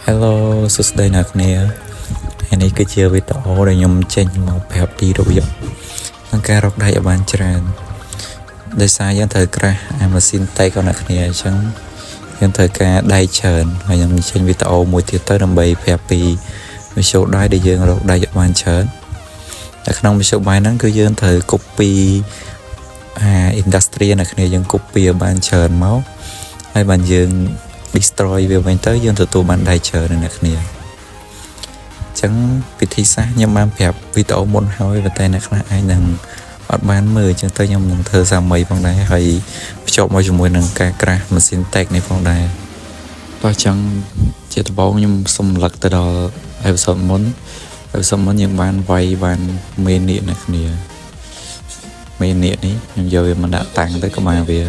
Hello សួស្តីអ្នកនាងហើយនេះគឺជាវីដេអូដែលខ្ញុំចេញមកប្រាប់ពីរបៀបក្នុងការរកដៃឲ្យបានច្រើនដោយសារយើងត្រូវក្រាស់អាម៉ាស៊ីនតេករបស់អ្នកនាងអញ្ចឹងយើងត្រូវការដៃច្រើនហើយខ្ញុំចេញវីដេអូមួយទៀតទៅដើម្បីប្រាប់ពីវិធីដៃដែលយើងរកដៃឲ្យបានច្រើនតែក្នុងវិធីបាយហ្នឹងគឺយើងត្រូវ copy industry អ្នកនាងយើង copy ឲ្យបានច្រើនមកហើយបានយើងdestroy វាវិញទៅយើងទទួលបានដៃច្រើនអ្នកគ្នាអញ្ចឹងវិធីសាស្ត្រខ្ញុំបានប្រាប់វីដេអូមុនហើយតែអ្នកខ្លះអាចនឹងអត់បានមើលអញ្ចឹងទៅខ្ញុំនឹងធ្វើសាមីផងដែរហើយភ្ជាប់មកជាមួយនឹងការក្រាស់ម៉ាស៊ីនតេកនេះផងដែរតោះអញ្ចឹងជាដំបូងខ្ញុំសូមលឹកទៅដល់អេពីសូតមុនយើងបានវាយបានមេនៀកអ្នកគ្នាមេនៀកនេះខ្ញុំយកវាមកដាក់តាំងទៅកុំឲ្យវា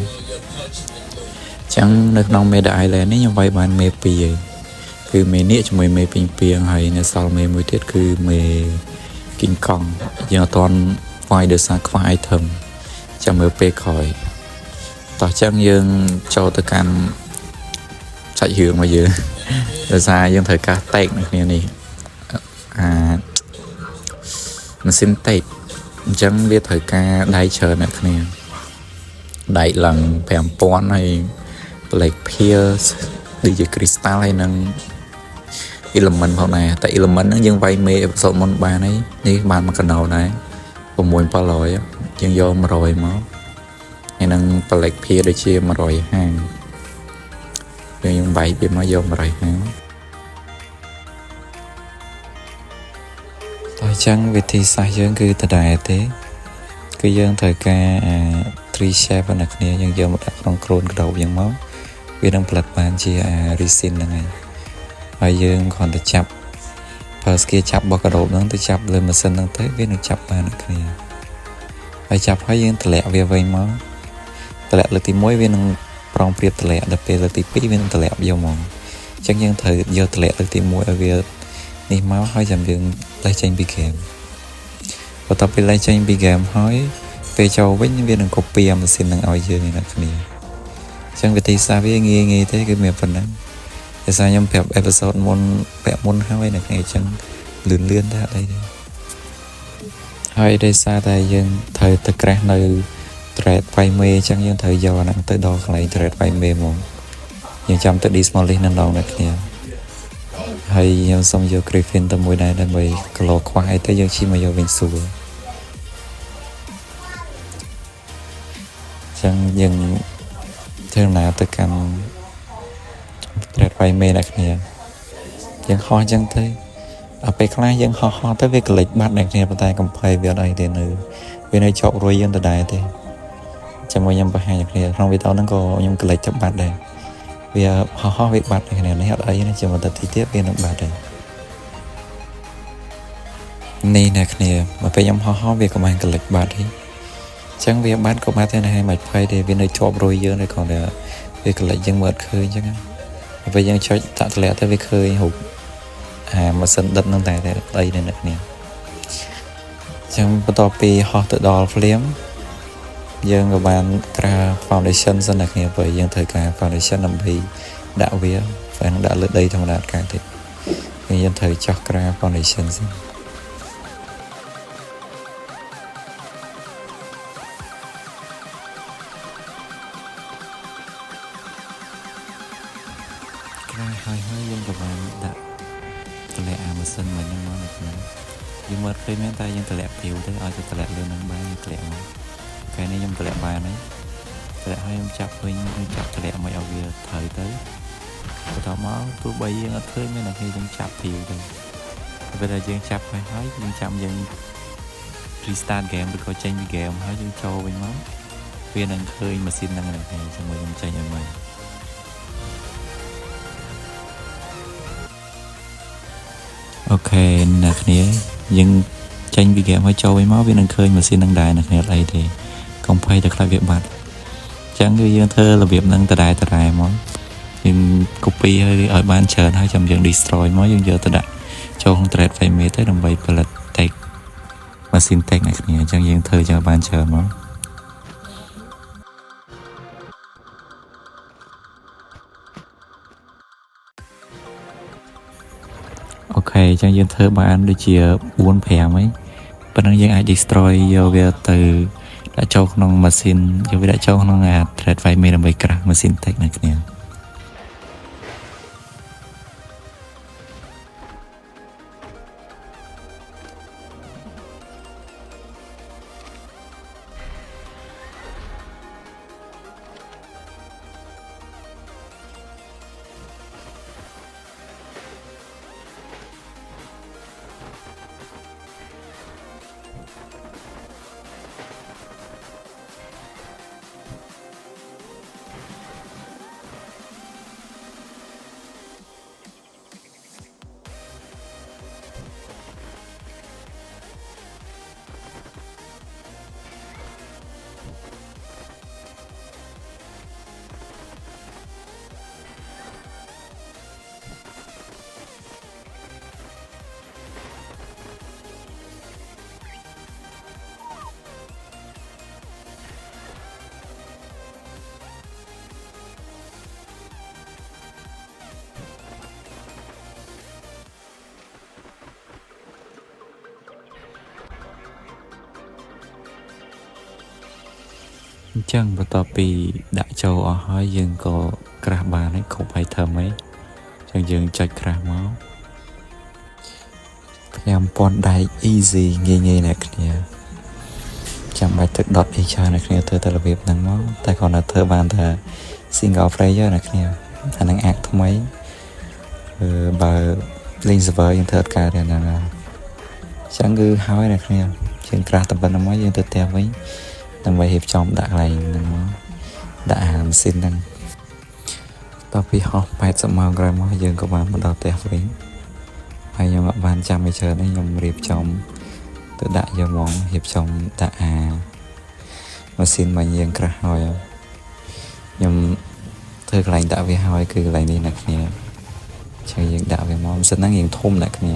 ចឹងនៅក្នុង Meta Island នេះខ្ញុំវាយបានមេ2ហើយគឺមេនេះជាមួយមេពីងពីងហើយនៅសល់មេមួយទៀតគឺមេ King Kong យើងអត់ទាន់វាយដោយសារខ្វះ item ចាំមើលពេលក្រោយតោះចឹងយើងចូលទៅកាន់សាច់រឿងរបស់យើងដោយសារយើងត្រូវការតេកនៅគ្នានេះម៉ាស៊ីនតេកអញ្ចឹងវាត្រូវការដៃច្រើនអ្នកគ្នាដៃឡើង 5000 ហើយBlack Pierce ដូចជា Crystal ហើយនឹង Element ផងដែរតែ Element ហ្នឹងយើងវាយមេអេពីសូតមុនបានហើយនេះបានមកកណ្ដោដែរ6700យើងយក100មកហើយនឹង Black Pierce ដូចជា150យើងវាយវាមកយក150តោះអញ្ចឹងវិធីសាស្ត្រយើងគឺដដែលទេគឺយើងត្រូវការ3 shape របស់អ្នកគ្នាយើងយកមកដាក់ក្នុងក្រូនកដោបយ៉ាងមកវានឹងផលិតបានជាresin ហ្នឹងហើយយើងគ្រាន់តែចាប់ប្រើស្គីចាប់បោះកដោបហ្នឹងទៅចាប់លើម៉ាស៊ីនហ្នឹងទៅវានឹងចាប់បានអ្នកគ្នាហើយចាប់ហើយយើងតម្លាក់វាវិញមកតម្លាក់លើកទី1វានឹងប្រងព្រៀបតម្លាក់ដល់ពេលលើកទី2វានឹងតម្លាក់យកមកអញ្ចឹងយើងត្រូវយកតម្លាក់លើកទី1ឲ្យវានេះមកហើយចាំយើងលេះចេញពី game បន្ទាប់ពីលេះចេញពី game ហើយពេលចូលវិញវានឹង copy អាម៉ាស៊ីននឹងឲ្យយើងអ្នកគ្នាអញ្ចឹងវិធីសាស្ត្រវាងាយទេគឺមានប៉ុណ្ណឹងដោយសារខ្ញុំប្រាប់អេពីសូតមុនពាក់មុនហើយអ្នកគ្នាអញ្ចឹងលឿនតែអីទេហើយដោយសារតែយើងត្រូវទៅក្រាស់នៅ thread វាយមេអញ្ចឹងយើងត្រូវយកអាហ្នឹងទៅដល់កន្លែង thread វាយមេមកយើងចាំទៅ dismolish នៅដល់អ្នកគ្នាហើយខ្ញុំសូមយក Griffin ទៅមួយដែរដើម្បី color ខ្វះអីទៅយើងឈីមកយកវិញសួរចឹងយើងធ្វើដំណើរទៅកាន់ thread វាយមេអ្នកគ្នាយើងហោះចឹងទៅដល់ពេលខ្លះយើងហោះទៅវាកលិចបាត់អ្នកគ្នាប៉ុន្តែកំភៃវាអត់អីទេនៅវានៅជាប់រួយយើងដដែលទេចាំមកខ្ញុំបង្ហាញអ្នកគ្នាក្នុងវីដេអូហ្នឹងក៏ខ្ញុំកលិចទៅបាត់ដែរវាហោះវាបាត់អ្នកគ្នានេះអត់អីទេចាំមកទៅទីទៀតវានឹងបាត់ដែរនេះអ្នកគ្នាមកពេលខ្ញុំហោះវាក៏បានកលិចបាត់ទេចឹងវាបាត់ក៏បាត់ទេណាហើយមិនភ័យទេវានៅជាប់រួយយើងទេគ្រាន់តែវាកលិចយើងមើលអត់ឃើញចឹងពេលយើងចុចតាក់តម្លាក់ទៅវាឃើញរូបម៉ាស៊ីនដិតហ្នឹងតែអីអ្នកគ្នាចឹងបន្ទាប់ពីហោះទៅដល់ភ្លាមយើងក៏បានប្រើ foundation សិនអ្នកគ្នាព្រោះយើងត្រូវការ foundation ដើម្បីដាក់វាហើយនឹងដាក់លើដីធម្មតាកើតទេយើងត្រូវចោះក្រា foundation សិនហើយយើងក៏បានដាក់តម្លាក់អាម៉ាស៊ីនមកហ្នឹងមកខ្ញុំយើងមើលឃើញមែនតែយើងតម្លាក់ភៀវទៅឲ្យទៅតម្លាក់លើនឹងបានយើងតម្លាក់មកពេលនេះខ្ញុំតម្លាក់បានហើយតម្លាក់ហើយខ្ញុំចាប់វិញខ្ញុំចាប់តម្លាក់មកឲ្យវាត្រូវទៅបន្តមកទោះបីយើងអត់ឃើញមែនតែគេយើងចាប់ភៀវទៅពេលដែលយើងចាប់ហើយយើងចាំយើង restart game ឬក៏ចេញពី game ហើយយើងចូលវិញមកវានឹងឃើញម៉ាស៊ីនហ្នឹងហើយជាមួយខ្ញុំចេញឲ្យមកអូខេអ្នកគ្នាយើងចេញពី game ហើយចូលវិញមកវានឹងឃើញម៉ាស៊ីននឹងដែរអ្នកគ្នាអីទេកុំភ័យតែខ្លាចវាបាត់អញ្ចឹងគឺយើងធ្វើរបៀបហ្នឹងដដែលមកយើង copy ឲ្យបានច្រើនហើយចាំយើង destroy មកយើងយកទៅដាក់ចូលក្នុង thread frame ទៅដើម្បីផលិត tag ម៉ាស៊ីន tag អ្នកគ្នាអញ្ចឹងយើងធ្វើចឹងបានច្រើនមក ខ អូខេចឹងយើងធ្វើបានដូចជា4 5ហ្នឹងប៉ុណ្ណឹងយើងអាច destroy យកវាទៅដាក់ចូលក្នុងម៉ាស៊ីនយកវាដាក់ចូលក្នុងអា thread file ដើម្បីក្រាស់ម៉ាស៊ីន tech នៅគ្នាអញ្ចឹងបន្ទាប់ពីដាក់ចូលអស់ហើយយើងក៏ក្រាស់បានហើយគ្រប់ item ហើយអញ្ចឹងយើងចុចក្រាស់មក5000ដែក easy ងាយៗអ្នកគ្នាចាំបាច់ទឹកដុតអីច្រើនអ្នកគ្នាធ្វើតែរបៀបហ្នឹងមកតែគ្រាន់តែធ្វើបានតែ single player អ្នកគ្នាអានឹងអាកថ្មីបើលេង server យើងធ្វើអត់កើតទេហ្នឹងអញ្ចឹងគឺហើយអ្នកគ្នាយើងក្រាស់តែប៉ុណ្្នឹងមកយើងទៅផ្ទះវិញដើម្បីរៀបចំដាក់កន្លែងហ្នឹងមកដាក់អាម៉ាស៊ីនហ្នឹងតទៅពីហោះ80ម៉ោងក្រោយមកយើងក៏បានមកដល់ផ្ទះវិញហើយខ្ញុំអត់បានចាំឲ្យច្រើនទេខ្ញុំរៀបចំទៅដាក់យកហ្មងរៀបចំដាក់អាម៉ាស៊ីនមកយើងក្រាស់ហើយខ្ញុំធ្វើកន្លែងដាក់វាហើយគឺកន្លែងនេះអ្នកគ្នាចឹងយើងដាក់វាមកម៉ាស៊ីនហ្នឹងយើងធំអ្នកគ្នា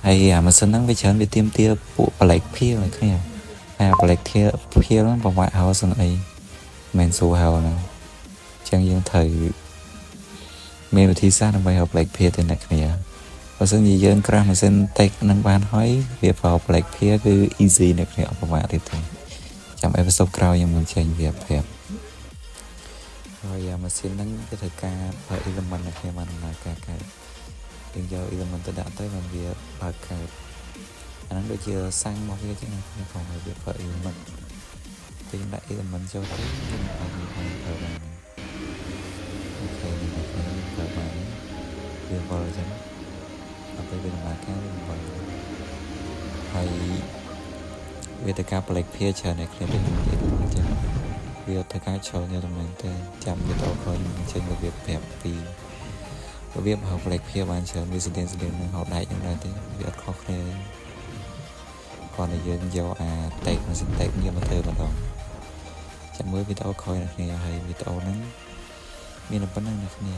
ហើយអាម៉ាស៊ីនហ្នឹងវាច្រើនវាទាមទារពួកប្លែកភៀវអ្នកគ្នាអាប្លែកភៀវហ្នឹងប្រវាក់ហៅសឹងអីមិនសួរហៅហ្នឹងចឹងយើងត្រូវមានវិធីសាស្ត្រដើម្បីឲ្យប្លែកភៀវទៅអ្នកគ្នាបើសិនជាយើងក្រាស់ម៉ាស៊ីនតិចនឹងបានហើយវាប្រប្លែកភៀវគឺ easy អ្នកគ្នាអត់ប្រវាក់ទៀតទេចាំអេពីសូតក្រោយខ្ញុំនឹងចេញវាប្រាប់ហើយអាម៉ាស៊ីនហ្នឹងគឺត្រូវការប្រើ element អ្នកគ្នាបានដំណើរការកើតយើងយក element ទៅដាក់ទៅបានវាបើកកើតអាហ្នឹងដូចជាសាំងមកវាចឹងណាខ្ញុំខំឲ្យវាប្រើ element ពេលយើងដាក់ element ចូលទៅយើងអាចប្រើបានអូខេនេះប្រើបានវាវល់ចឹងដល់ពេលវាដំណើរការវាវល់ហើយវាទៅការប្លែកភៀច្រើនអ្នកគ្នាដូចខ្ញុំនិយាយអញ្ចឹងវាទៅការច្រើនយ៉ាងមែនទេចាំវាទៅខ້ອຍចេញរបៀបប្រាប់ពីរបៀបហៅប្លែកភៀបានច្រើនវាស្ទែននឹងហៅដែកហ្នឹងដែរទេវាអត់ខុសគ្នាគាត់តែយើងយកអាតេកម៉ាស៊ីនតេកនេះមកធ្វើម្ដងចាំមើលវីដេអូក្រោយអ្នកគ្នាហើយវីដេអូហ្នឹងមានប៉ុណ្្នឹងអ្នកគ្នា